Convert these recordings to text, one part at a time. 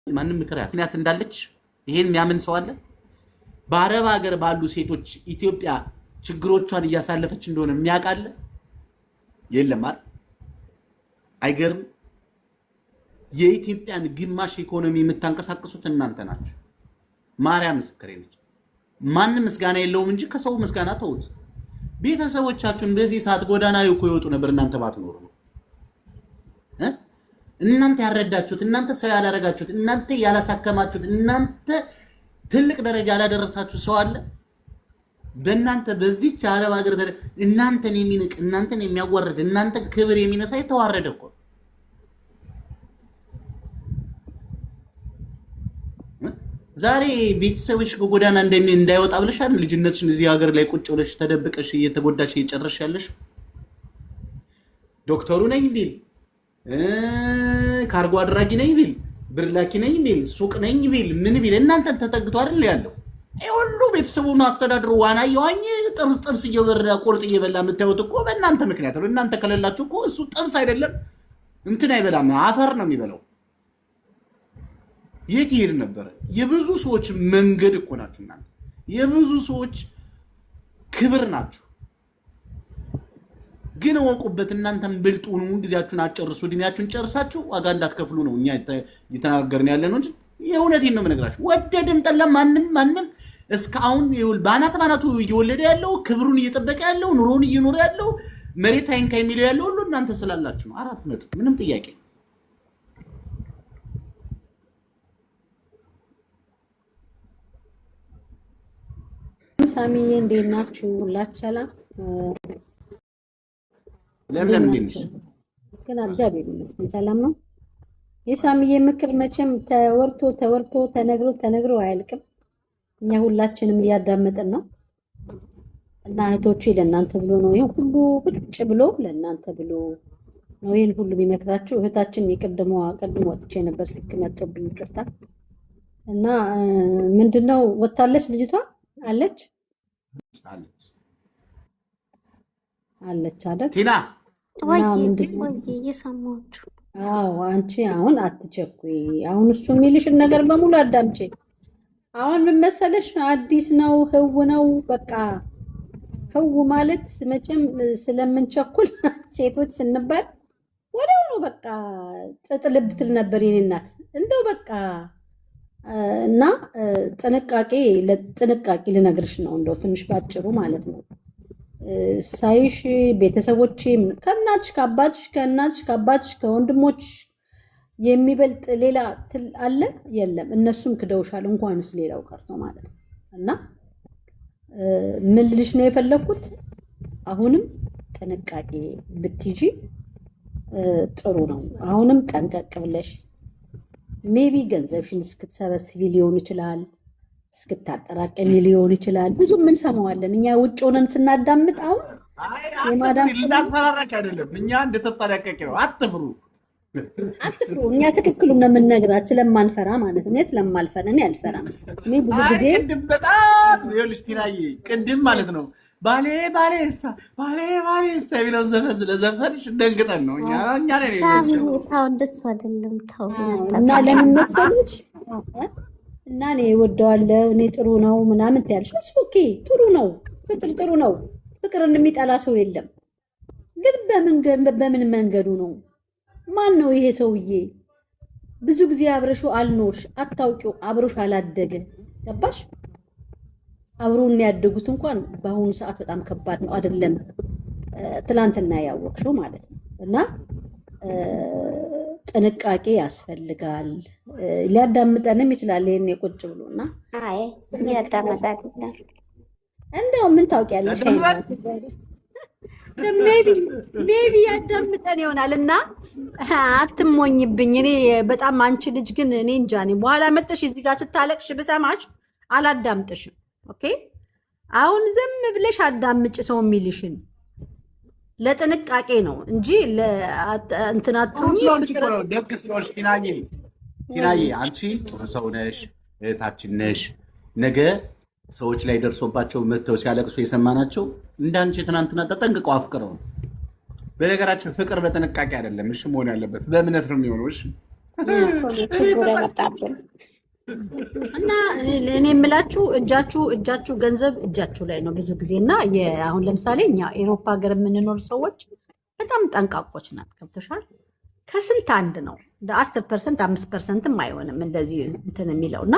ማንም ምክር ያስኛት እንዳለች ይሄን የሚያምን ሰው አለ? በአረብ ሀገር ባሉ ሴቶች ኢትዮጵያ ችግሮቿን እያሳለፈች እንደሆነ የሚያውቃለ የለም አይደል? አይገርም? የኢትዮጵያን ግማሽ ኢኮኖሚ የምታንቀሳቅሱት እናንተ ናችሁ። ማርያም ምስክሬ ነች። ማንም ምስጋና የለውም እንጂ ከሰው ምስጋና ተውት። ቤተሰቦቻችሁ እንደዚህ ሰዓት ጎዳና ይወጡ ነበር እናንተ ባትኖሩ ነው። እናንተ ያረዳችሁት፣ እናንተ ሰው ያላረጋችሁት፣ እናንተ ያላሳከማችሁት፣ እናንተ ትልቅ ደረጃ ያላደረሳችሁ ሰው አለ? በእናንተ በዚህች አረብ ሀገር እናንተን የሚንቅ እናንተን የሚያዋርድ እናንተን ክብር የሚነሳ የተዋረደ እኮ ዛሬ ቤተሰብሽ ከጎዳና እንዳይወጣ ብለሻል። ልጅነትሽን እዚህ ሀገር ላይ ቁጭ ብለሽ ተደብቀሽ እየተጎዳሽ እየጨረሽ ያለሽ ዶክተሩ ነኝ ቢል ካርጎ አድራጊ ነኝ ቢል ብር ላኪ ነኝ ቢል ሱቅ ነኝ ቢል ምን ቢል እናንተን ተጠግቶ አይደል ያለው? ሁሉ ቤተሰቡን አስተዳድሮ ዋና የዋኝ ጥርስ እየበረዳ ቁርጥ እየበላ የምታዩት እኮ በእናንተ ምክንያት ነው። እናንተ ከሌላችሁ እኮ እሱ ጥርስ አይደለም እንትን አይበላም፣ አፈር ነው የሚበላው። የት ይሄድ ነበር? የብዙ ሰዎች መንገድ እኮ ናችሁ እናንተ። የብዙ ሰዎች ክብር ናችሁ። ግን ወቁበት። እናንተም ብልጡ ሁኑ፣ ጊዜያችሁን አጨርሱ፣ እድሜያችሁን ጨርሳችሁ ዋጋ እንዳትከፍሉ ነው እኛ እየተናገርን ያለ ነው እንጂ የእውነቴን ነው የምነግራችሁ። ወደድም ጠላም ማንም እስካሁን ባናቱ እየወለደ ያለው ክብሩን እየጠበቀ ያለው ኑሮውን እየኖረ ያለው መሬት አይንካ የሚለው ያለው ሁሉ እናንተ ስላላችሁ ነው። 4 ነጥብ። ምንም ጥያቄ ሳሚዬ እንዴት ናችሁ? ሁላችሁ ሰላም? ለምን እንዴት ግን እግዚአብሔር ይመስገን ሰላም ነው። የሳሚዬ ምክር መቼም ተወርቶ ተነግሮ አያልቅም። እኛ ሁላችንም እያዳመጥን ነው እና እህቶቹ ለእናንተ ብሎ ነው ይሄን ሁሉ ቁጭ ብሎ ለእናንተ ብሎ ነው ይሄን ሁሉ ቢመክራችሁ። እህታችን ቅድም ወጥቼ ነበር ሲከመጥብኝ ይቅርታ። እና ምንድነው ወጣለች ልጅቷ አለች አይደል ቲና? ወይ እየሰማችሁ? አዎ አንቺ አሁን አትቸኩይ። አሁን እሱ የሚልሽን ነገር በሙሉ አዳምጪ። አሁን ምን መሰለሽ አዲስ ነው ህው ነው በቃ ህው ማለት መቼም ስለምንቸኩል ሴቶች ስንባል ወዲያው ነው በቃ ጥጥ ልብ ትል ነበር የኔ እናት እንደው በቃ እና ጥንቃቄ ልነግርሽ ነው እንደው ትንሽ ባጭሩ ማለት ነው። ሳይሽ ቤተሰቦቼ ከእናትሽ ከአባትሽ ከወንድሞች የሚበልጥ ሌላ አለ የለም? እነሱም ክደውሻል እንኳንስ ሌላው ቀርቶ ማለት ነው። እና ምን ልልሽ ነው የፈለኩት አሁንም ጥንቃቄ ብትይጂ ጥሩ ነው። አሁንም ጠንቀቅ ብለሽ ሜቢ ገንዘብሽን እስክትሰበስቢ ሊሆን ይችላል፣ እስክታጠራቀሚ ሊሆን ይችላል። ብዙ ምን ሰማዋለን እኛ ውጭ ሆነን ስናዳምጥ። አሁን የማዳም ልናስፈራራች አይደለም፣ እኛ እንደተጠናቀቂ ነው። አትፍሩ። እኛ ትክክሉን ነው የምንነግራችሁ ስለማንፈራ ማለት ነው። ስለማልፈራ እኔ አልፈራም። እኔ ብዙ ጊዜ ቅድም በጣም ይኸውልሽ ቲናዬ ቅድም ማለት ነው ባሌ የሚለው ዘፈን ስለዘፈንሽ ደንግጠን ነው እኛ ታው እንደሱ አይደለም ታው። እና ለምን መሰለሽ እና እኔ እወደዋለሁ እኔ ጥሩ ነው ምናምን ትያለሽ። እሱ ኦኬ ጥሩ ነው፣ ፍቅር ጥሩ ነው። ፍቅርን የሚጠላ ሰው የለም። ግን በምን መንገዱ ነው? ማን ነው ይሄ ሰውዬ? ብዙ ጊዜ አብረሹ አልኖርሽ አታውቂው፣ አብሮሽ አላደገ ገባሽ? አብሮን ያደጉት እንኳን በአሁኑ ሰዓት በጣም ከባድ ነው አይደለም? ትላንትና ያወቅሽው ማለት ነው። እና ጥንቃቄ ያስፈልጋል። ሊያዳምጠንም ይችላል ይሄን የቁጭ ብሎና አይ ያዳምጣል። እንደው ምን ታውቂያለሽ? ሜቢ ያዳምጠን ይሆናል። እና አትሞኝብኝ። እኔ በጣም አንቺ ልጅ ግን እኔ እንጃ ነኝ። በኋላ መጥተሽ እዚህ ጋር ስታለቅሽ ብሰማሽ አላዳምጥሽም። ኦኬ አሁን ዝም ብለሽ አዳምጭ ሰው የሚልሽን። ለጥንቃቄ ነው እንጂ ለእንትናቱኝ ደግ ስለሆንሽ ቲናዬ አንቺ ጥሩ ሰው ነሽ፣ እህታችን ነሽ። ነገ ሰዎች ላይ ደርሶባቸው መጥተው ሲያለቅሱ የሰማናቸው እንዳንቺ ትናንትና ተጠንቅቀው አፍቅረው። በነገራችን ፍቅር በጥንቃቄ አይደለም እሺ መሆን ያለበት በእምነት ነው የሚሆነው። እሺ ችግር ያመጣብን እና እኔ የምላችሁ እጃችሁ ገንዘብ እጃችሁ ላይ ነው ብዙ ጊዜ። እና አሁን ለምሳሌ እኛ ኤሮፓ ሀገር የምንኖር ሰዎች በጣም ጠንቃቆች ናት። ገብቶሻል? ከስንት አንድ ነው 10% 5%ም አይሆንም እንደዚህ እንትን የሚለው እና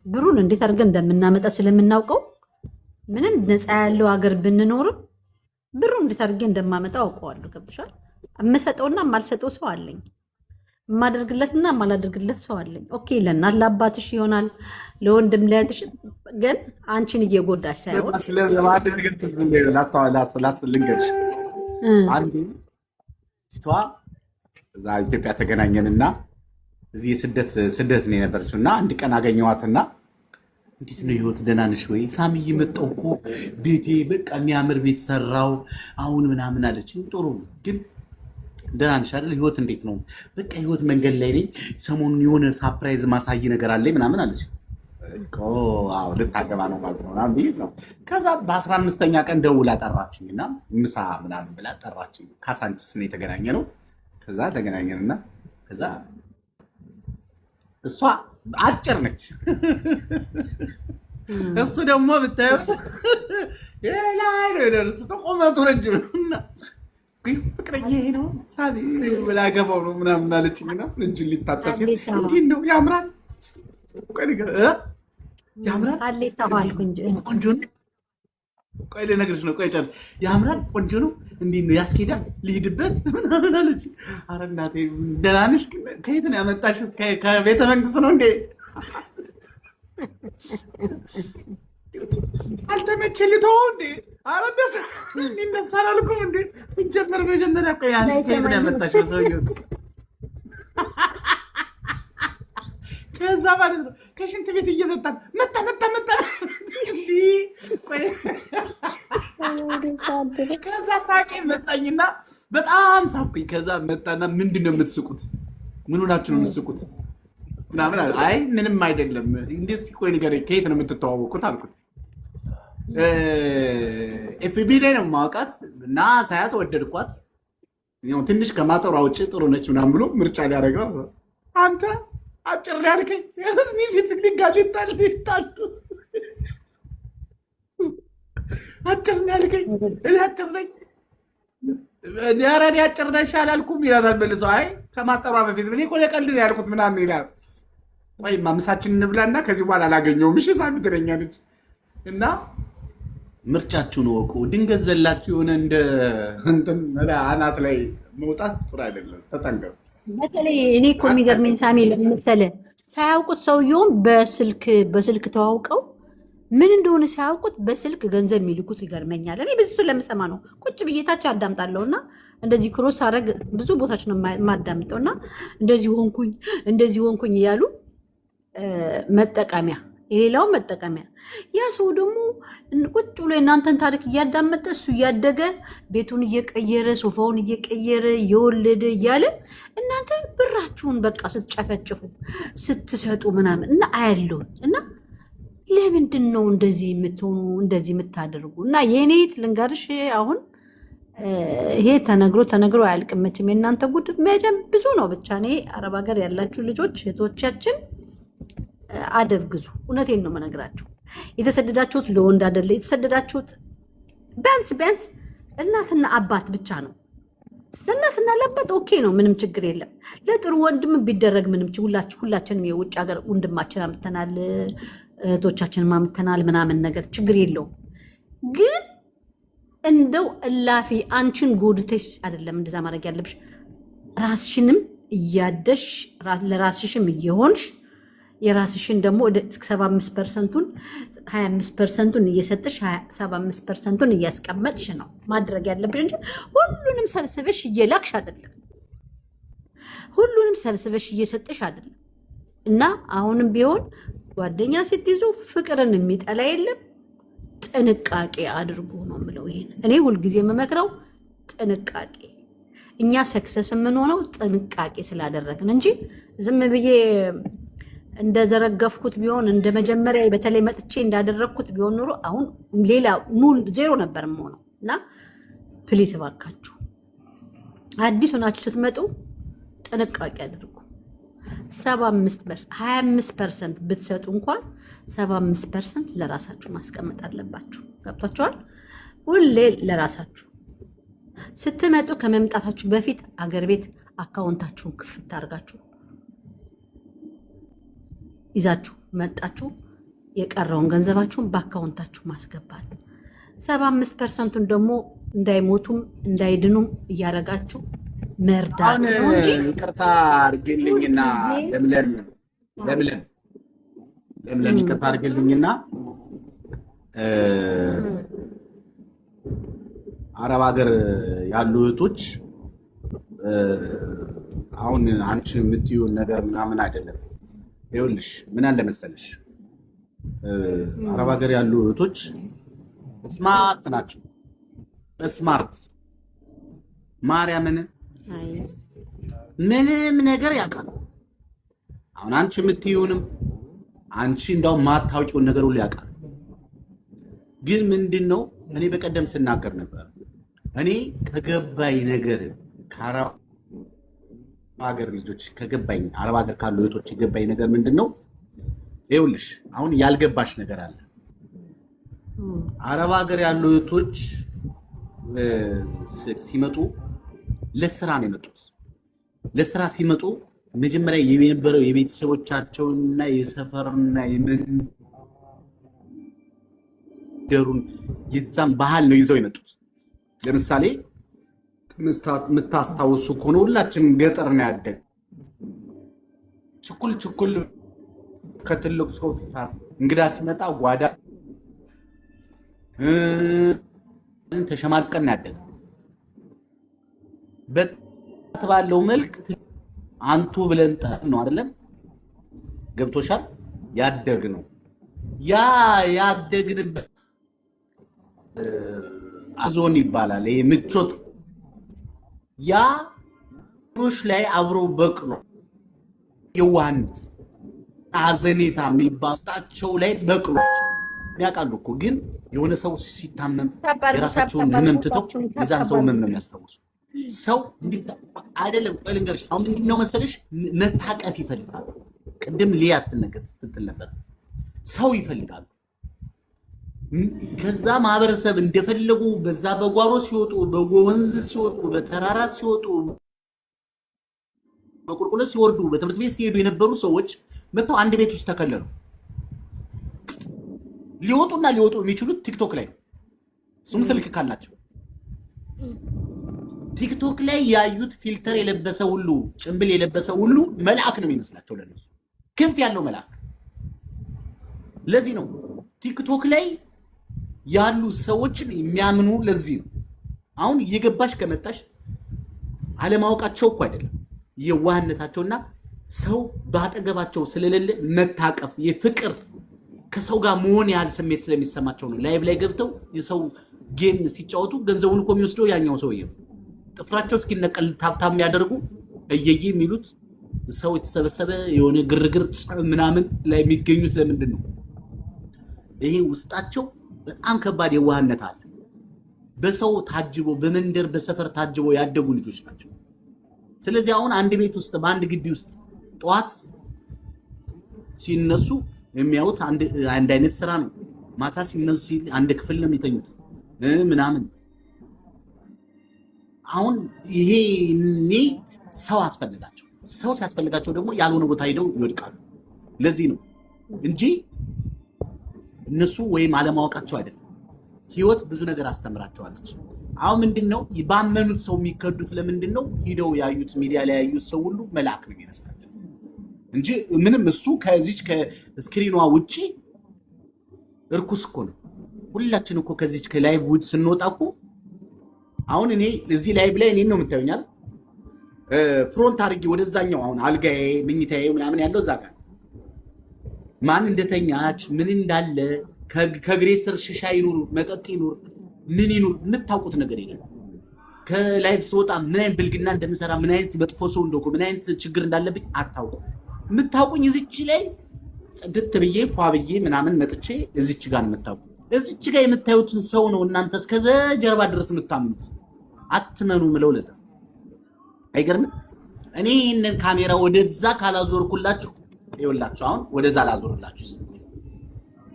ብሩን እንዴት አድርገን እንደምናመጣ ስለምናውቀው ምንም ነፃ ያለው ሀገር ብንኖርም ብሩን እንዴት አድርጌ እንደማመጣው አውቀዋለሁ። ገብቶሻል? የምሰጠውና የማልሰጠው ሰው አለኝ። የማደርግለትና የማላደርግለት ሰው አለኝ። ኦኬ ለእናት ለአባትሽ ይሆናል፣ ለወንድም ለእህትሽ፣ ግን አንቺን እየጎዳሽ ሳይሆን ልንገርሽ አንዴ ቲቷ እዛ ኢትዮጵያ ተገናኘንና እዚህ ስደት ነው የነበረችው እና አንድ ቀን አገኘዋትና እንዴት ነው ህይወት ደህና ነሽ ወይ ሳሚዬ መጣሁ እኮ ቤቴ በቃ የሚያምር ቤት ሰራው አሁን ምናምን አለች። ጥሩ ግን ደህና ነሽ አይደል ህይወት እንዴት ነው? በቃ ህይወት መንገድ ላይ ነኝ ሰሞኑን የሆነ ሳፕራይዝ ማሳይ ነገር አለኝ ምናምን አለች። አዎ ልታገባ ነው ማለት ነው ምናምን ብዬ ከዛ በ15ኛ ቀን ደውላ ጠራችኝና ምሳ ምናምን ብላ ጠራችኝ። ካሳንችስ ነው የተገናኘ ነው። ከዛ ተገናኘንና ከዛ እሷ አጭር ነች እሱ ደግሞ ብታየው ላይ ነው የደረሱት ቁመቱ ረጅም ነውና ፍቅረኛ ይሄ ነው ሳቢ ብላ ገባው ነው ምናምን አለችኝና እጁን ሊታጠብ ሲል እንዴት ነው ያምራል ያምራል ቆንጆ ነው። ቆይ ልነግርሽ ነው። ቆይ ጨርሽ። ያምራል ቆንጆ ነው። እንዴት ነው ያስኬዳል? ልሂድበት ምናምን አለች። ኧረ እናቴ ደህና ነሽ? ከየት ነው ያመጣሽው? ከቤተ መንግስት ነው እንዴ? አልተመቸልተው እንዴ? ኧረ ደስ ይነሳል አልኩም እንዴ? መጀመሪያ ቆይ አንቺ ከየት ነው ያመጣሽው ሰውዬው? ከዛ ማለት ነው ከሽንት ቤት እየመጣን መጣ ከዛ ሳቄ መጣኝና በጣም ሳኩኝ። ከዛ መጣና ምንድን ነው የምትስቁት? ምን ሆናችሁ ነው የምትስቁት? ምናምን አይ ምንም አይደለም። እንዴት ቆይ ንገረኝ ከየት ነው የምትተዋወቁት አልኩት። ኤፍቢ ላይ ነው የማውቃት እና ሳያት ወደድኳት። ትንሽ ከማጠሯ ውጭ ጥሩ ነች ምናምን ብሎ ምርጫ ሊያደርግ ነው። አንተ አጭር ያልከኝ ፊት ሊጋል ይታሉ አጭር ያልከኝ አጭር ነኝ ኧረ እኔ አጭር ነሽ አላልኩም ይላታል መልሶ። አይ ከማጠሯ በፊት እኔ እኮ ለቀልድ ነው ያልኩት ምናምን ይላል። ወይማ ምሳችን እንብላና ከዚህ በኋላ አላገኘውም እሺ ሳሚ ትለኛለች። እና ምርጫችሁን ወቁ። ድንገት ዘላችሁ የሆነ እንደ እንትን አናት ላይ መውጣት ጥሩ አይደለም። ተጠንቀቁ። በተለይ እኔ እኮ የሚገርመኝ ሳሚ ለምሳሌ ሳያውቁት ሰውየውን በስልክ ተዋውቀው ምን እንደሆነ ሳያውቁት በስልክ ገንዘብ የሚልኩት ይገርመኛል። እኔ ብዙ ስለምሰማ ነው ቁጭ ብዬ ታች አዳምጣለሁ እና እንደዚህ ክሮስ አረግ ብዙ ቦታች ነው የማዳምጠው እና እንደዚህ ሆንኩኝ እያሉ መጠቀሚያ የሌላው መጠቀሚያ ያ ሰው ደግሞ ቁጭ ብሎ የእናንተን ታሪክ እያዳመጠ እሱ እያደገ ቤቱን እየቀየረ ሶፋውን እየቀየረ እየወለደ እያለ እናንተ ብራችሁን በቃ ስትጨፈጭፉ ስትሰጡ ምናምን እና አያለሁኝ እና ለምንድን ነው እንደዚህ የምትሆኑ እንደዚህ የምታደርጉ? እና የኔት ልንገርሽ አሁን ይሄ ተነግሮ አያልቅም መቼም የእናንተ ጉድ መቼም ብዙ ነው። ብቻ እኔ አረብ ሀገር ያላችሁ ልጆች እህቶቻችን አደብ ግዙ። እውነቴን ነው መነግራችሁ። የተሰደዳችሁት ለወንድ አይደለ። የተሰደዳችሁት ቢያንስ እናትና አባት ብቻ ነው። ለእናትና ለአባት ኦኬ ነው፣ ምንም ችግር የለም። ለጥሩ ወንድም ቢደረግ ምንም ሁላችንም የውጭ ሀገር ወንድማችን አምጥተናል፣ እህቶቻችን አምጥተናል ምናምን ነገር ችግር የለውም። ግን እንደው እላፊ አንቺን ጎድተሽ አይደለም እንደዛ ማድረግ ያለብሽ። ራስሽንም እያደሽ ለራስሽም እየሆንሽ የራስሽን ደግሞ ወደ 75%ቱን 25%ቱን እየሰጥሽ 75%ቱን እያስቀመጥሽ ነው ማድረግ ያለብሽ እንጂ ሁሉንም ሰብስበሽ እየላክሽ አይደለም። ሁሉንም ሰብስበሽ እየሰጥሽ አይደለም። እና አሁንም ቢሆን ጓደኛ ስትይዙ ፍቅርን የሚጠላ የለም። ጥንቃቄ አድርጉ ነው የምለው። ይሄን እኔ ሁልጊዜ የምመክረው ጥንቃቄ። እኛ ሰክሰስ የምንሆነው ጥንቃቄ ስላደረግን እንጂ ዝም ብዬ እንደዘረገፍኩት ቢሆን እንደ መጀመሪያ በተለይ መጥቼ እንዳደረግኩት ቢሆን ኖሮ አሁን ሌላ ዜሮ ነበር የምሆነው። እና ፕሊስ እባካችሁ አዲስ ሆናችሁ ስትመጡ ጥንቃቄ አድርጉ። 25% ብትሰጡ እንኳን 75% ለራሳችሁ ማስቀመጥ አለባችሁ። ገብቷችኋል? ሁሌ ለራሳችሁ ስትመጡ ከመምጣታችሁ በፊት አገር ቤት አካውንታችሁን ክፍት አድርጋችሁ ይዛችሁ መጣችሁ የቀረውን ገንዘባችሁን በአካውንታችሁ ማስገባት 75%ቱን ደግሞ እንዳይሞቱም እንዳይድኑም እያደረጋችሁ መርዳት ነው እንጂ ይቅርታ አድርጌልኝና ለምለም ይቅርታ አድርጌልኝና አረብ ሀገር ያሉ እህቶች አሁን አንቺ የምትይውን ነገር ምናምን አይደለም። ይኸውልሽ ምን አለ መሰለሽ አረብ ሀገር ያሉ እህቶች ስማርት ናቸው። ስማርት ማርያምን ምንም ነገር ያውቃል። አሁን አንቺ የምትይውንም አንቺ እንዳው ማታውቂውን ነገር ሁሉ ያውቃል። ግን ምንድነው እኔ በቀደም ስናገር ነበር። እኔ ከገባኝ ነገር ከአረብ ሀገር ልጆች ከገባኝ አረብ ሀገር ካሉ እህቶች የገባኝ ነገር ምንድነው? ይኸውልሽ አሁን ያልገባሽ ነገር አለ። አረብ ሀገር ያሉ እህቶች ሲመጡ ለስራ ነው የመጡት። ለስራ ሲመጡ መጀመሪያ የነበረው የቤተሰቦቻቸውንና የሰፈርና የመንደሩን የዛም ባህል ነው ይዘው የመጡት። ለምሳሌ የምታስታውሱ ከሆነ ሁላችንም ገጠር ነው ያደግ ችኩል ከትልቅ ሰው ፊት እንግዳ ሲመጣ ጓዳ ተሸማቀን ያደግ ባለው መልክ አንቱ ብለን ነው አይደለም? ገብቶሻል? ያደግ ነው ያ ያደግንበት አዞን ይባላል። ይሄ ምቾት ያ ሩሽ ላይ አብሮ በቅሎ የዋንት አዘኔታ የሚባስታቸው ላይ በቅሎ ያውቃሉ እኮ። ግን የሆነ ሰው ሲታመም የራሳቸውን ህመም ትተው የዛን ሰው ህመም ነው የሚያስታውሱ። ሰው አይደለም። ቆይ ልንገርሽ፣ አሁን ምንድን ነው መሰለሽ መታቀፍ ይፈልጋሉ። ቅድም ሊያት ነገር ስትል ነበር። ሰው ይፈልጋሉ። ከዛ ማህበረሰብ እንደፈለጉ በዛ በጓሮ ሲወጡ፣ በወንዝ ሲወጡ፣ በተራራ ሲወጡ፣ በቁልቁለት ሲወርዱ፣ በትምህርት ቤት ሲሄዱ የነበሩ ሰዎች መጥተው አንድ ቤት ውስጥ ተከለሉ። ሊወጡና ሊወጡ የሚችሉት ቲክቶክ ላይ ነው። እሱም ስልክ ካላቸው ቲክቶክ ላይ ያዩት ፊልተር የለበሰ ሁሉ ጭንብል የለበሰ ሁሉ መልአክ ነው የሚመስላቸው ለነሱ፣ ክንፍ ያለው መልአክ። ለዚህ ነው ቲክቶክ ላይ ያሉ ሰዎችን የሚያምኑ። ለዚህ ነው አሁን እየገባሽ ከመጣሽ አለማወቃቸው እኮ አይደለም የዋህነታቸውና ሰው ባጠገባቸው ስለሌለ መታቀፍ የፍቅር ከሰው ጋር መሆን ያህል ስሜት ስለሚሰማቸው ነው። ላይቭ ላይ ገብተው የሰው ጌም ሲጫወቱ ገንዘቡን እኮ የሚወስደው ያኛው ሰውዬ ነው። ጥፍራቸው እስኪነቀል ታብታብ የሚያደርጉ እየየ የሚሉት ሰው የተሰበሰበ የሆነ ግርግር ምናምን ላይ የሚገኙት ለምንድን ነው? ይሄ ውስጣቸው በጣም ከባድ የዋህነት አለ። በሰው ታጅቦ በመንደር በሰፈር ታጅቦ ያደጉ ልጆች ናቸው። ስለዚህ አሁን አንድ ቤት ውስጥ በአንድ ግቢ ውስጥ ጠዋት ሲነሱ የሚያዩት አንድ አይነት ስራ ነው። ማታ ሲነሱ አንድ ክፍል ነው የሚተኙት ምናምን። አሁን ይሄ ሰው አስፈልጋቸው። ሰው ሲያስፈልጋቸው ደግሞ ያልሆነ ቦታ ሄደው ይወድቃሉ። ለዚህ ነው እንጂ እነሱ ወይም አለማወቃቸው አይደለም። ህይወት ብዙ ነገር አስተምራቸዋለች። አሁን ምንድነው ባመኑት ሰው የሚከዱት? ለምንድን ነው? ሂደው ያዩት ሚዲያ ላይ ያዩት ሰው ሁሉ መልአክ ነው የሚመስላቸው እንጂ ምንም እሱ ከዚች ከስክሪኗ ውጪ እርኩስ እኮ ነው። ሁላችን እኮ ከዚች ከላይቭ ውጭ ስንወጣ እኮ አሁን እኔ እዚህ ላይቭ ላይ እኔን ነው የምታዩኛል። ፍሮንት አድርጌ ወደዛኛው አሁን አልጋዬ ምኝታዬ ምናምን ያለው እዛ ጋር ማን እንደተኛች ምን እንዳለ ከእግሬ ስር ሽሻ ይኑር መጠጥ ይኑር ምን ይኑር የምታውቁት ነገር የለም። ከላይቭ ስወጣ ምን አይነት ብልግና እንደምሰራ ምን አይነት መጥፎ ሰው እንደሆንኩ ምን አይነት ችግር እንዳለብኝ አታውቁ። የምታውቁኝ እዚች ላይ ጽድት ብዬ ፏ ብዬ ምናምን መጥቼ እዚች ጋር ነው የምታውቁ። እዚች ጋር የምታዩትን ሰው ነው እናንተ እስከዛ ጀርባ ድረስ የምታምኑት። አትመኑ ምለው ለዛ አይገርም። እኔ ይሄንን ካሜራ ወደዛ ካላዞርኩላችሁ ይኸውላችሁ አሁን ወደዛ ላዞርላችሁ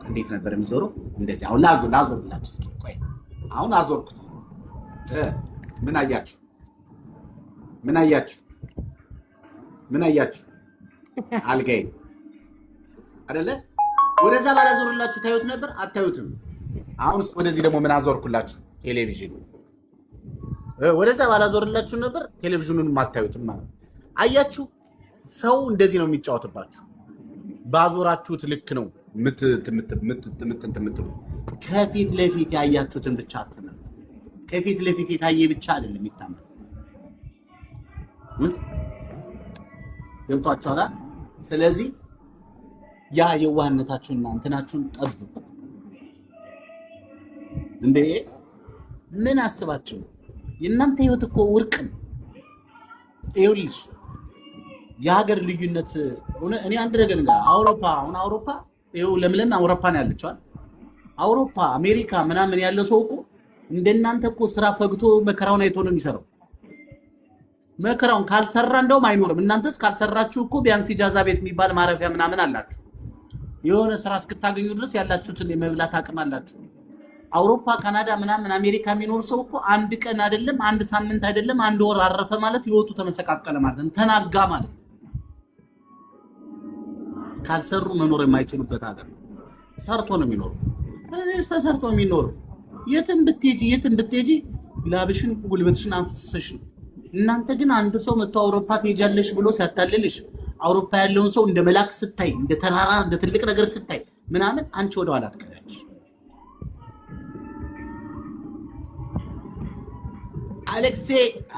እንዴት ነበር የሚዞረው እንደዚህ አሁን ላዞርላችሁ እስኪ ቆይ አሁን አዞርኩት ምን አያችሁ አልጋይ አይደለ ወደዛ ባላዞርላችሁ ታዩት ነበር አታዩትም አሁን ወደዚህ ደግሞ ምን አዞርኩላችሁ ቴሌቪዥን ወደዛ ባላዞርላችሁ ነበር ቴሌቪዥኑን ማታዩትም ማለት አያችሁ ሰው እንደዚህ ነው የሚጫወትባችሁ ባዞራችሁት ልክ ነው ምትምትምትምትምትምትምትምትሉ ከፊት ለፊት ያያችሁትን ብቻ አትመኑ ከፊት ለፊት የታየ ብቻ አይደለም የሚታመን ገብቷችኋል ስለዚህ ያ የዋህነታችሁንና እንትናችሁን ጠብቁ እንዴ ምን አስባችሁ የእናንተ ህይወት እኮ ወርቅ ነው ይኸውልሽ የሀገር ልዩነት እኔ አንድ ነገር እንጋ አውሮፓ ይኸው ለምለም አውሮፓ ነው ያለችው አውሮፓ አሜሪካ ምናምን ያለ ሰው እኮ እንደናንተ እኮ ስራ ፈግቶ መከራውን አይቶ ነው የሚሰራው መከራውን ካልሰራ እንደውም አይኖርም እናንተስ ካልሰራችሁ እኮ ቢያንስ ኢጃዛ ቤት የሚባል ማረፊያ ምናምን አላችሁ የሆነ ስራ እስክታገኙ ድረስ ያላችሁትን የመብላት አቅም አላችሁ አውሮፓ ካናዳ ምናምን አሜሪካ የሚኖር ሰው እኮ አንድ ቀን አይደለም አንድ ሳምንት አይደለም አንድ ወር አረፈ ማለት ህይወቱ ተመሰቃቀለ ማለት ነው ተናጋ ማለት ነው ካልሰሩ መኖር የማይችሉበት ሀገር ሰርቶ ነው የሚኖር ተሰርቶ ነው የሚኖር የትም ብትሄጂ ላብሽን ጉልበትሽን አንፍሰሽ እናንተ ግን አንድ ሰው መጥቶ አውሮፓ ትሄጃለሽ ብሎ ሲያታልልሽ አውሮፓ ያለውን ሰው እንደ መላክ ስታይ እንደ ተራራ እንደ ትልቅ ነገር ስታይ ምናምን አንቺ ወደ ኋላ ትቀራለሽ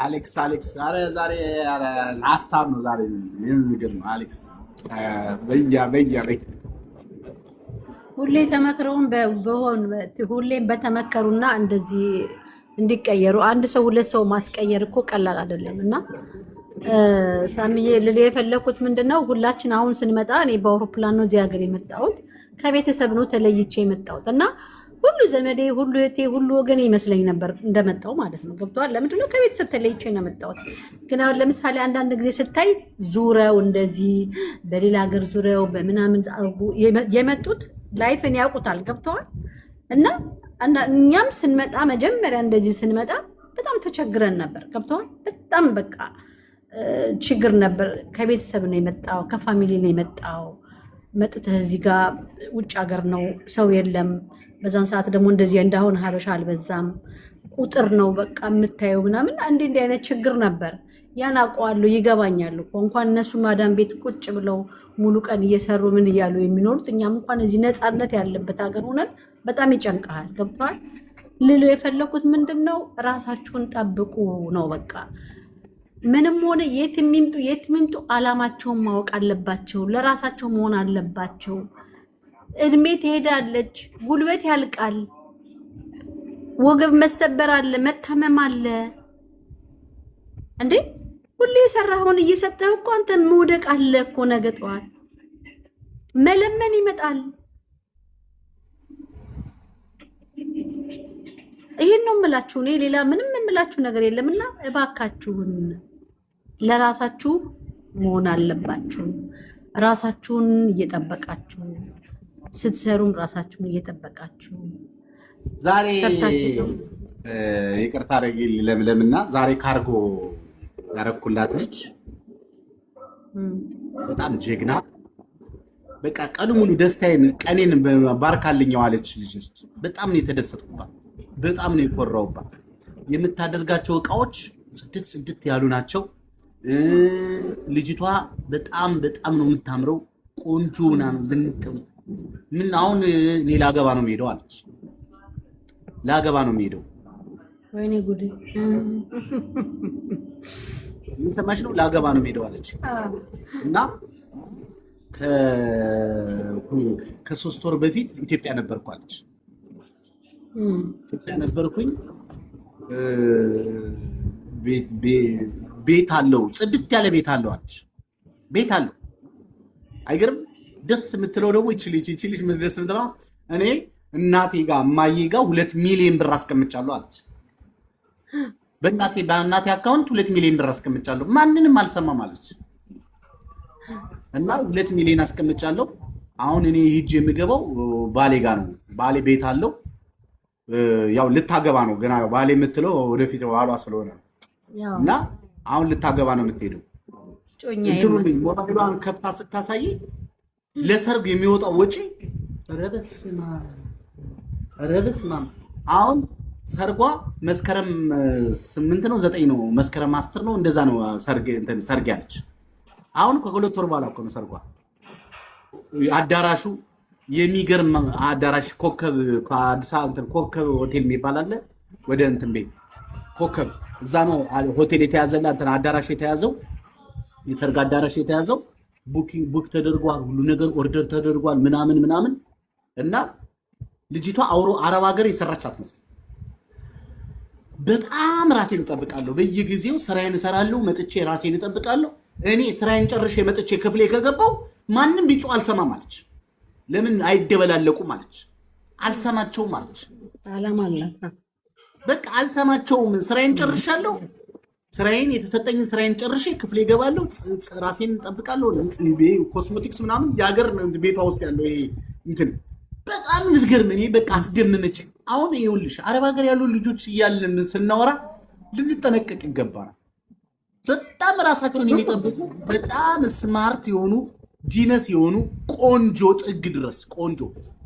አሌክስ አረ ዛሬ ሐሳብ ነው ዛሬ ምን ነገር ነው አሌክስ በያ ሁሌ ተመክረውን ሁሌም በተመከሩና እንደዚህ እንዲቀየሩ አንድ ሰው ሁለት ሰው ማስቀየር እኮ ቀላል አይደለም እና ሳሚዬ ልል የፈለኩት ምንድነው ሁላችን አሁን ስንመጣ እኔ በአውሮፕላን ነው እዚህ ሀገር የመጣሁት ከቤተሰብ ነው ተለይቼ የመጣሁት እና ሁሉ ዘመዴ ሁሉ እቴ ሁሉ ወገኔ ይመስለኝ ነበር እንደመጣው ማለት ነው ገብቷል ለምንድነው ከቤተሰብ ተለይቼ ነው የመጣሁት ግን አሁን ለምሳሌ አንዳንድ ጊዜ ስታይ ዙረው እንደዚህ በሌላ ሀገር ዙረው በምናምን የመጡት ላይፍን ያውቁታል ገብቷል እና እኛም ስንመጣ መጀመሪያ እንደዚህ ስንመጣ በጣም ተቸግረን ነበር ገብቷል በጣም በቃ ችግር ነበር ከቤተሰብ ነው የመጣው ከፋሚሊ ነው የመጣው መጥተህ እዚህ ጋር ውጭ ሀገር ነው ሰው የለም በዛን ሰዓት ደግሞ እንደዚህ እንዳሁን ሀበሻ አልበዛም ቁጥር ነው በቃ የምታየው ምናምን እንዴ አይነት ችግር ነበር ያን አውቀዋለሁ ይገባኛል እኮ እንኳን እነሱ ማዳም ቤት ቁጭ ብለው ሙሉ ቀን እየሰሩ ምን እያሉ የሚኖሩት እኛም እንኳን እዚህ ነፃነት ያለበት ሀገር ሆነን በጣም ይጨንቃል ገብቷል ልሉ የፈለኩት ምንድነው ራሳችሁን ጠብቁ ነው በቃ ምንም ሆነ የት የሚምጡ አላማቸውን ማወቅ አለባቸው ለራሳቸው መሆን አለባቸው እድሜ ትሄዳለች ጉልበት ያልቃል ወገብ መሰበር አለ መታመም አለ እንዴ ሁሌ የሰራውን እየሰጠህ እኮ አንተ መውደቅ አለ እኮ ነገ ጠዋት መለመን ይመጣል ይሄን ነው የምላችሁ እኔ ሌላ ምንም የምላችሁ ነገር የለምና እባካችሁን ለራሳችሁ መሆን አለባችሁ ራሳችሁን እየጠበቃችሁ ስትሰሩም ራሳችሁን እየጠበቃችሁ ዛሬ ይቅርታ አድርጊ ለምለምና ዛሬ ካርጎ ያረኩላት ልጅ በጣም ጀግና በቃ ቀኑ ሙሉ ደስታዬን ቀኔን ባርካልኛው አለች ልጅ በጣም ነው የተደሰትኩባት በጣም ነው የኮራውባት የምታደርጋቸው እቃዎች ጽድት ያሉ ናቸው ልጅቷ በጣም ነው የምታምረው ቆንጆ ምናምን ዝንጥ ምን አሁን እኔ ላገባ ነው የምሄደው አለች ላገባ ነው የምሄደው ወይኔ ጉድ ምን ሰማሽ ነው ላገባ ነው የምሄደው አለች እና ከ3 ወር በፊት ኢትዮጵያ ነበርኩ አለች ኢትዮጵያ ነበርኩኝ ቤት አለው ጽድት ያለ ቤት አለው አለች ቤት አለው አይገርም ደስ የምትለው ደግሞ ይቺ ልጅ ምን ደስ የምትለው እኔ እናቴ ጋር ማዬ ጋር 2 ሚሊዮን ብር አስቀምጫለሁ አለች በእናቴ አካውንት 2 ሚሊዮን ብር አስቀምጫለሁ። ማንንም አልሰማም አለች እና 2 ሚሊዮን አስቀምጫለሁ። አሁን እኔ ሂጅ የምገባው ባሌ ጋር ነው። ባሌ ቤት አለው። ያው ልታገባ ነው ገና ባሌ የምትለው ወደፊት ባሏ ስለሆነ እና አሁን ልታገባ ነው የምትሄደው። እንትኑልኝ ሞባይሏን ከፍታ ስታሳይ ለሰርግ የሚወጣው ወጪ ኧረ በስመ አብ። አሁን ሰርጓ መስከረም 8 ነው 9 ነው መስከረም 10 ነው እንደዛ ነው ሰርግ ያለች። አሁን ከሁለት ወር በኋላ እኮ ነው ሰርጓ። አዳራሹ የሚገርም አዳራሽ ኮከብ ከአዲስ አበባ ኮከብ ሆቴል የሚባል አለ። ወደ እንትን ቤት ኮከብ እዛ ነው ሆቴል የተያዘላት እንትን አዳራሽ የተያዘው የሰርግ አዳራሽ የተያዘው ቡክ ተደርጓል። ሁሉ ነገር ኦርደር ተደርጓል ምናምን እና ልጅቷ አረብ ሀገር የሰራች አትመስል። በጣም ራሴን እጠብቃለሁ። በየጊዜው ስራዬን እሰራለሁ። መጥቼ ራሴን እጠብቃለሁ። እኔ ስራዬን ጨርሼ መጥቼ ክፍሌ ከገባው ማንም ቢጮ አልሰማም አለች። ለምን አይደበላለቁም አለች። አልሰማቸውም አለች። አላማ አላት። በቃ አልሰማቸውም። ስራዬን ጨርሻለሁ። ስራዬን የተሰጠኝን ስራዬን ጨርሼ ክፍሌ እገባለሁ። ራሴን እጠብቃለሁ። ኮስሞቲክስ ምናምን የሀገር ቤቷ ውስጥ ያለው ይሄ እንትን በጣም ልትገርም። እኔ በቃ አስደመመች። አሁን ይኸውልሽ አረብ ሀገር ያሉ ልጆች እያለን ስናወራ ልንጠነቀቅ ይገባል። በጣም ራሳቸውን የሚጠብቁ በጣም ስማርት የሆኑ ጂነስ የሆኑ ቆንጆ ጥግ ድረስ ቆንጆ።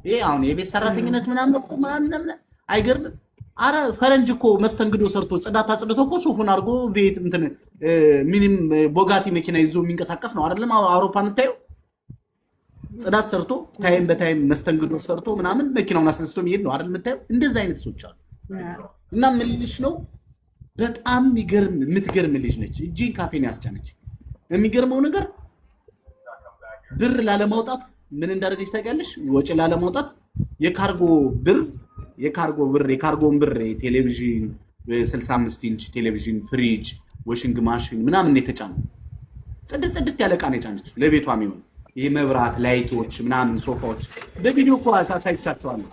ይሄ አሁን የቤት ሰራተኝነት ምናምን አይገርምም። አረ ፈረንጅ እኮ መስተንግዶ ሰርቶ ጽዳት አጽድቶ እኮ ሱፉን አድርጎ ቤት እንትን ሚኒም ቦጋቲ መኪና ይዞ የሚንቀሳቀስ ነው አይደለም? አውሮፓ የምታየው ጽዳት ሰርቶ ታይም በታይም መስተንግዶ ሰርቶ ምናምን መኪናውን አስነስቶ የሚሄድ ነው አይደል? የምታየው እንደዛ አይነት ሰዎች አሉ። እና ምን ልልሽ ነው በጣም የምትገርም ልጅ ነች። እጄን ካፌን ያስጫነች። የሚገርመው ነገር ብር ላለማውጣት ምን እንዳደረገች ታውቂያለሽ? ወጪ ላለማውጣት የካርጎን ብር ቴሌቪዥን 65 ኢንች ቴሌቪዥን፣ ፍሪጅ፣ ዋሽንግ ማሽን ምናምን የተጫነው ጽድት ያለ ዕቃ ነው የጫነችው ለቤቷ የሚሆን ይሄ መብራት፣ ላይቶች ምናምን ሶፋዎች በቪዲዮ እኮ አሳይቻቸዋለሁ።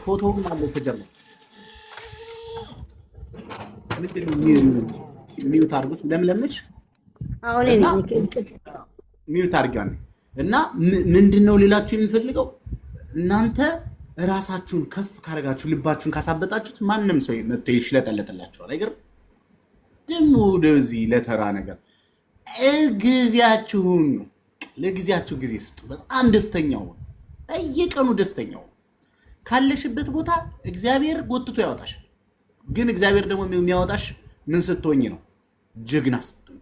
ፎቶውም አለው ከጀርባ። ሚዩት አድርጉት። ለምለምች አሁን ሚዩት አድርጊዋል። እና ምንድነው ሌላችሁ የሚፈልገው እናንተ ራሳችሁን ከፍ ካረጋችሁ ልባችሁን ካሳበጣችሁት ማንም ሰው መጥቶ ይሽለጠለጥላችኋል። አይገርም? ደግሞ ወደዚህ ለተራ ነገር ጊዜያችሁን ለጊዜያችሁ ጊዜ ስጡ። በጣም ደስተኛው በየቀኑ ደስተኛው ካለሽበት ቦታ እግዚአብሔር ጎትቶ ያወጣሻል። ግን እግዚአብሔር ደግሞ የሚያወጣሽ ምን ስትሆኝ ነው? ጀግና ስትሆኝ፣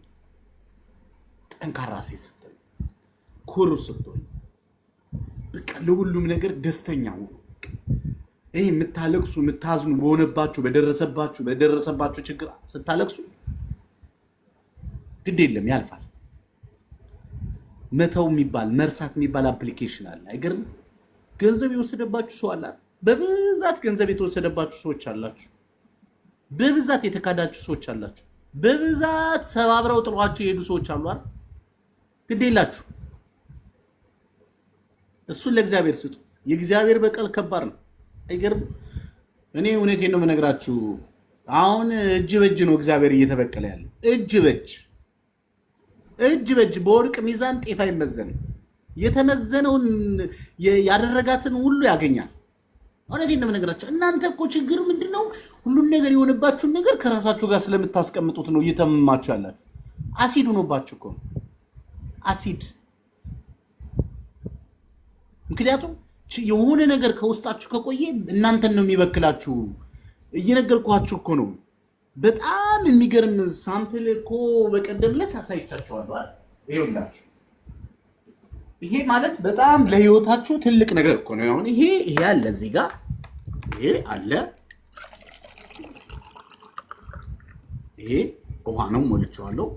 ጠንካራ ሴት ስትሆኝ፣ ኩሩ ስትሆኝ፣ በቃ ለሁሉም ነገር ደስተኛ ሁኑ። ይሄ የምታለቅሱ የምታዝኑ በደረሰባችሁ ችግር ስታለቅሱ ግድ የለም ያልፋል። መተው የሚባል መርሳት የሚባል አፕሊኬሽን አለ። አይገርም? ገንዘብ የወሰደባችሁ ሰው አለ። በብዛት ገንዘብ የተወሰደባችሁ ሰዎች አላችሁ። በብዛት የተካዳችሁ ሰዎች አላችሁ። በብዛት ሰባብረው ጥሏችሁ የሄዱ ሰዎች አሉ አይደል? ግድ የላችሁ። እሱን ለእግዚአብሔር ስጡት። የእግዚአብሔር በቀል ከባድ ነው። አይገርም? እኔ እውነቴን ነው የምነግራችሁ። አሁን እጅ በእጅ ነው እግዚአብሔር እየተበቀለ ያለው። እጅ በእጅ በወርቅ ሚዛን ጤፍ አይመዘንም። የተመዘነውን ያደረጋትን ሁሉ ያገኛል። እውነቴን ነው የምነግራችሁ። እናንተ እኮ ችግር ምንድነው? ሁሉም ነገር የሆነባችሁን ነገር ከራሳችሁ ጋር ስለምታስቀምጡት ነው እየተመማችሁ ያላችሁ። አሲድ ሆኖባችሁ እኮ አሲድ። ምክንያቱም የሆነ ነገር ከውስጣችሁ ከቆየ እናንተን ነው የሚበክላችሁ። እየነገርኳችሁ እኮ ነው። በጣም የሚገርም ሳምፕል እኮ በቀደም ዕለት አሳይቻችኋለሁ አይደል? ይኸውላችሁ ይሄ ማለት በጣም ለህይወታችሁ ትልቅ ነገር እኮ ነው። አሁን ይሄ አለ እዚህ ጋር ይሄ አለ። ይሄ ውሃ ነው ሞልቼዋለሁ።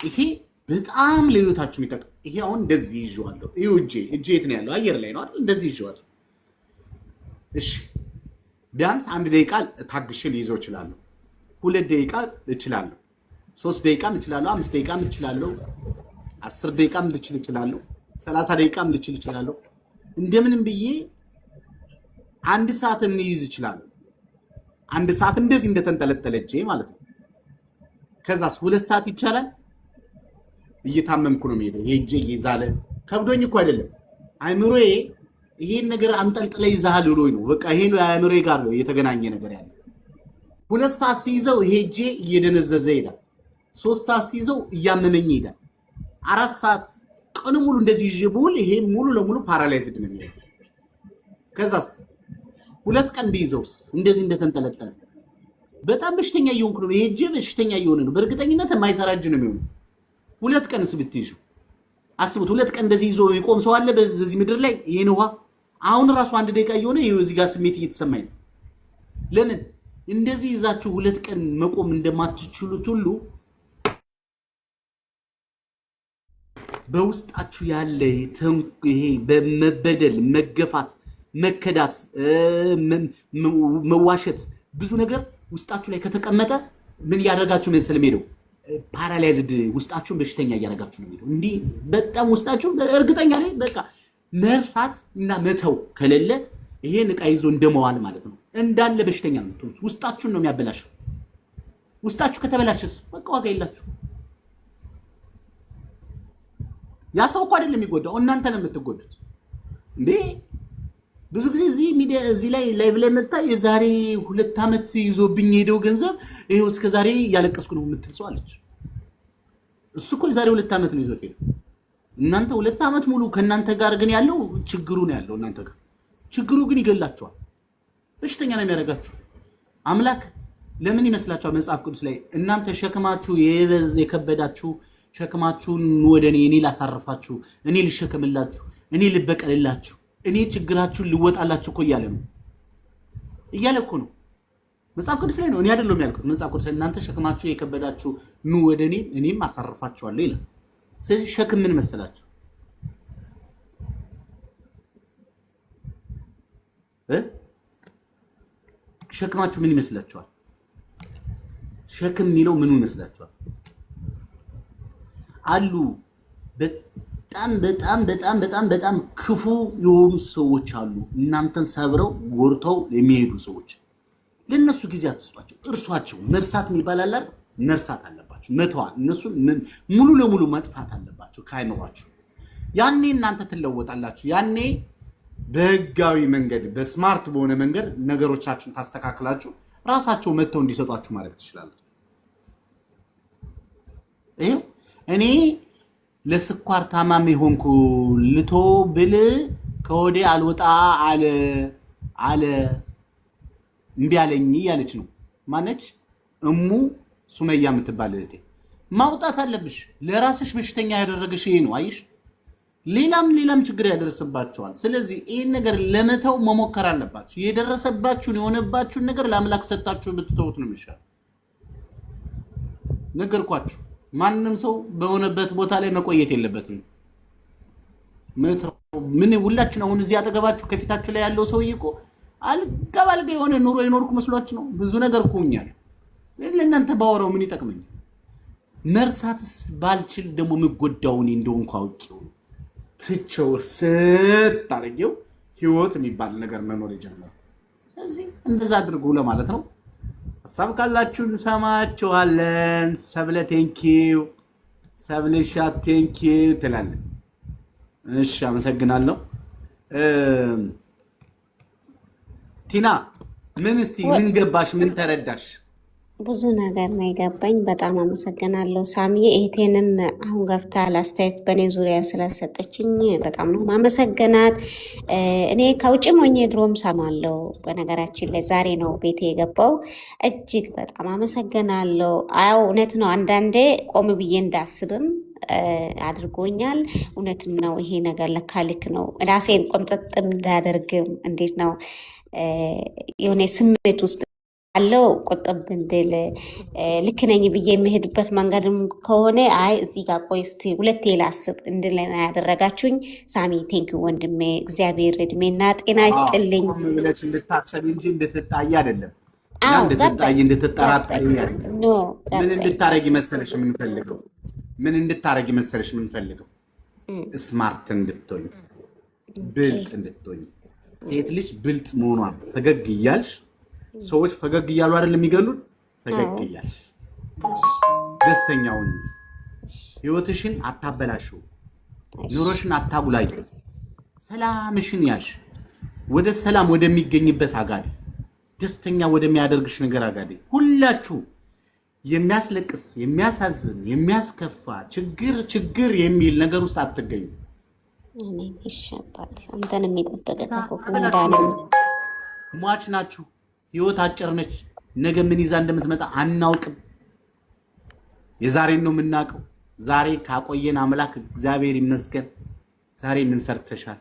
ይሄ በጣም ለህይወታችሁ የሚጠቅም ይሄ አሁን እንደዚህ ይዤዋለሁ። ይሄው እጄ የት ነው ያለው? አየር ላይ ነው አይደል? እንደዚህ ይዤዋለሁ። እሺ ቢያንስ 1 ደቂቃ ታግሼ ልይዘው እችላለሁ። 2 ደቂቃ እችላለሁ። 3 ደቂቃም እችላለሁ። 5 ደቂቃም እችላለሁ። 10 ደቂቃም ልችል እችላለሁ። 30 ደቂቃም ልችል እችላለሁ። እንደምንም ብዬ 1 ሰዓትም ልይዝ እችላለሁ። 1 ሰዓት እንደዚህ እንደተንጠለጠለች ማለት ነው። ከዛስ 2 ሰዓት ይቻላል። እየታመምኩ ነው የምሄደው። ሄጄ እየዛለ ከብዶኝ እኮ አይደለም አይምሮዬ ይሄን ነገር አንጠልጥለ ይዛል ብሎኝ ነው። በቃ ይሄ ነው አይምሮዬ ጋር ነው የተገናኘ ነገር ያለ። 2 ሰዓት ሲይዘው ሄጄ እየደነዘዘ ይላል። 3 ሰዓት ሲይዘው እያመመኝ ይላል። 4 ሰዓት ቀኑ ሙሉ እንደዚህ ይዤ ብውል ይሄ ሙሉ ለሙሉ ፓራላይዝድ ነው የሚሆነው። ከዛስ 2 ቀን ቢይዘውስ እንደዚህ እንደተንጠለጠለ በጣም በሽተኛ እየሆንኩ ነው። ሄጄ በሽተኛ እየሆነ ነው። በእርግጠኝነት የማይሰራ እጅ ነው የሚሆነው። 2 ቀንስ ብትይዙ አስቡት። 2 ቀን እንደዚህ ይዞ ይቆም ሰው አለ በዚህ ምድር ላይ? ይሄን ውሃ አሁን ራሱ 1 ደቂቃ እየሆነ ይሄው እዚህ ጋር ስሜት እየተሰማኝ ነው። ለምን እንደዚህ ይዛችሁ 2 ቀን መቆም እንደማትችሉት ሁሉ በውስጣችሁ ያለ ይሄ በመበደል መገፋት፣ መከዳት፣ መዋሸት ብዙ ነገር ውስጣችሁ ላይ ከተቀመጠ ምን ያደርጋችሁ መሰለኝ ሄደው ፓራላይዝድ ውስጣችሁን በሽተኛ እያደረጋችሁ ነው የሚለው። እንዲህ በጣም ውስጣችሁ እርግጠኛ ነኝ በቃ መርሳት እና መተው ከሌለ ይሄን ዕቃ ይዞ እንደመዋል ማለት ነው። እንዳለ በሽተኛ ነው የምትሆኑት። ውስጣችሁን ነው የሚያበላሸው። ውስጣችሁ ከተበላሸስ በቃ ዋጋ የላችሁ። ያ ሰው እኮ አይደለም የሚጎዳው፣ እናንተ ነው የምትጎዱት። እንዴ ብዙ ጊዜ እዚህ ሚዲያ እዚህ ላይ ላይቭ ላይ መጣ የዛሬ 2 ዓመት ይዞብኝ ሄደው ገንዘብ ይሄው እስከ ዛሬ ያለቀስኩ ነው የምትል ሰው አለች። እሱ እኮ የዛሬ 2 ዓመት ነው ይዞት ሄደው። እናንተ 2 ዓመት ሙሉ ከእናንተ ጋር ግን ያለው ችግሩ ነው ያለው እናንተ ጋር። ችግሩ ግን ይገላችኋል፣ በሽተኛ ነው የሚያደርጋችሁ። አምላክ ለምን ይመስላችኋል? መጽሐፍ ቅዱስ ላይ እናንተ ሸክማችሁ የከበዳችሁ ሸክማችሁን ወደ እኔ ላሳርፋችሁ፣ እኔ ልሸከምላችሁ፣ እኔ ልበቀልላችሁ፣ እኔ ችግራችሁን ልወጣላችሁ እኮ እያለ እኮ ነው። መጽሐፍ ቅዱስ ላይ ነው፣ እኔ አይደለም ያልኩት። መጽሐፍ ቅዱስ ላይ እናንተ ሸክማችሁ የከበዳችሁ ኑ ወደ እኔ እኔም አሳርፋችኋለሁ ይላል። ስለዚህ ሸክም ምን መሰላችሁ? ሸክማችሁ ምን ይመስላችኋል? ሸክም የሚለው ምኑ ይመስላችኋል? አሉ በጣም በጣም በጣም በጣም በጣም ክፉ የሆኑ ሰዎች አሉ። እናንተን ሰብረው ጎርተው የሚሄዱ ሰዎች። ለነሱ ጊዜ አትስጧቸው፣ እርሷቸው። መርሳት የሚባል አለ አይደል? መርሳት አለባችሁ፣ መተዋል። እነሱን ሙሉ ለሙሉ መጥፋት አለባችሁ ከአይምሯችሁ። ያኔ እናንተ ትለወጣላችሁ። ያኔ በህጋዊ መንገድ በስማርት በሆነ መንገድ ነገሮቻችሁን ታስተካክላችሁ ራሳቸው መተው እንዲሰጧችሁ ማለት ትችላላችሁ። ይሄው እኔ ለስኳር ታማሚ ሆንኩ ልቶ ብል ከወዴ አልወጣ አለ እምቢ አለኝ ያለች ነው። ማነች? እሙ ሱመያ የምትባል እህቴ። ማውጣት አለብሽ። ለራስሽ በሽተኛ ያደረገሽ ይሄ ነው። አይሽ ሌላም ችግር ያደረሰባችኋል። ስለዚህ ይሄን ነገር ለመተው መሞከር አለባችሁ። የደረሰባችሁን የሆነባችሁን ነገር ለአምላክ ሰጣችሁ ብትተውት ነው የሚሻለው። ነገርኳችሁ። ማንም ሰው በሆነበት ቦታ ላይ መቆየት የለበትም። ምን ሁላችን አሁን እዚህ አጠገባችሁ ከፊታችሁ ላይ ያለው ሰውዬ እኮ አልጋ ባልጋ የሆነ ኑሮ የኖርኩ መስሏችሁ ነው። ብዙ ነገር እኮ ሆኛል። ለእናንተ ባወራው ምን ይጠቅመኛል? መርሳትስ ባልችል ደግሞ የምጎዳው እኔ እንደሆንኩ አውቄው ትቼው ስታረጊው ህይወት የሚባል ነገር መኖር የጀመረ። ስለዚህ እንደዛ አድርጉ ለማለት ነው። ሀሳብ ካላችሁ እንሰማችኋለን። ሰብለ ቴንኪው፣ ሰብለሻ ቴንኪው ትላለን። እሺ አመሰግናለሁ። ቲና ምን ገባሽ? ምን ተረዳሽ? ብዙ ነገር ነው የገባኝ። በጣም አመሰግናለሁ ሳሚዬ። እህቴንም አሁን ገብታ ለአስተያየት በእኔ ዙሪያ ስለሰጠችኝ በጣም ነው ማመሰገናት። እኔ ከውጭም ሆኜ ድሮም ሰማለሁ። በነገራችን ላይ ዛሬ ነው ቤቴ የገባው። እጅግ በጣም አመሰግናለሁ። አዎ እውነት ነው። አንዳንዴ ቆም ብዬ እንዳስብም አድርጎኛል። እውነትም ነው ይሄ ነገር ለካ ልክ ነው። ራሴን ቆምጠጥም እንዳደርግም እንዴት ነው የሆነ ስሜት ውስጥ አለው ቁጥብ እንድል ልክ ነኝ ብዬ የሚሄድበት መንገድም ከሆነ አይ እዚህ ጋር ቆይ እስቲ ሁለቴ ላስብ እንድል ያደረጋችሁኝ ሳሚ ቴንኪው ወንድሜ። እግዚአብሔር እድሜና ጤና ይስጥልኝ። ብለሽ እንድታሰቢ እንጂ እንድትጣይ አይደለም። እንድትጣይ እንድትጠራጠሪ አይደለም። ምን እንድታረጊ መሰለሽ የምንፈልገው? ምን እንድታረጊ መሰለሽ የምንፈልገው? ስማርት እንድትሆኝ፣ ብልጥ እንድትሆኝ። ሴት ልጅ ብልጥ መሆኗን ፈገግ እያልሽ ሰዎች ፈገግ እያሉ አይደል የሚገሉን? ፈገግ እያልሽ ደስተኛውን ህይወትሽን አታበላሽው፣ ኑሮሽን አታጉላይ፣ ሰላምሽን ያሽ ወደ ሰላም ወደሚገኝበት አጋዴ፣ ደስተኛ ወደሚያደርግሽ ነገር አጋዴ። ሁላችሁ የሚያስለቅስ የሚያሳዝን የሚያስከፋ ችግር የሚል ነገር ውስጥ አትገኙ። አሜን። ይሻባት አንተን የሚጠበቅ ሟች ናችሁ። ህይወት አጭር ነች። ነገ ምን ይዛ እንደምትመጣ አናውቅም። የዛሬን ነው የምናውቀው። ዛሬ ካቆየን አምላክ እግዚአብሔር ይመስገን። ዛሬ ምን ሰርተሻል?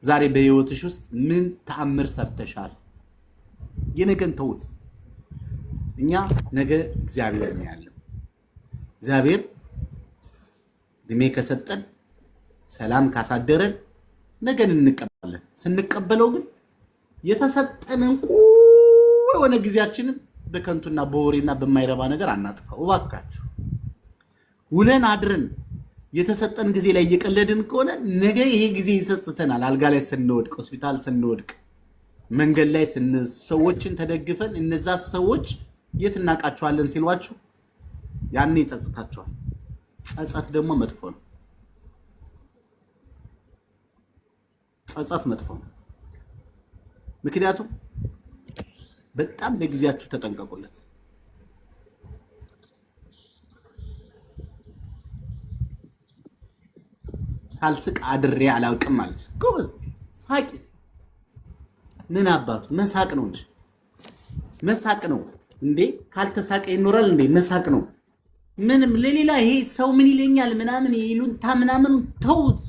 ዛሬ በህይወትሽ ውስጥ ምን ተአምር ሰርተሻል? የነገን ተውት። እኛ ነገ እግዚአብሔር ነው ያለው። እግዚአብሔር እድሜ ከሰጠን ሰላም ካሳደረን ነገን እንቀበላለን። ስንቀበለው ግን የተሰጠንን የሆነ ጊዜያችንን በከንቱና በወሬና በማይረባ ነገር አናጥፋው እባካችሁ። ውለን አድረን የተሰጠን ጊዜ ላይ እየቀለድን ከሆነ ነገ ይሄ ጊዜ ይሰጽተናል። አልጋ ላይ ስንወድቅ፣ ሆስፒታል ስንወድቅ፣ መንገድ ላይ ሰዎችን ተደግፈን እነዛ ሰዎች የት እናቃቸዋለን ሲሏችሁ ያኔ ይጸጽታቸዋል። ጸጸት ደግሞ መጥፎ ነው። ጸጸት መጥፎ ነው። ምክንያቱም በጣም ለጊዜያችሁ ተጠንቀቁለት። ሳልስቅ አድሬ አላውቅም ማለት ጎበዝ ሳቂ። ምን አባቱ መሳቅ ነው እንጂ መሳቅ ነው እንዴ? ካልተሳቀ ይኖራል እንዴ? መሳቅ ነው። ምንም ለሌላ ይሄ ሰው ምን ይለኛል ምናምን ይሉንታ ምናምን ተውት።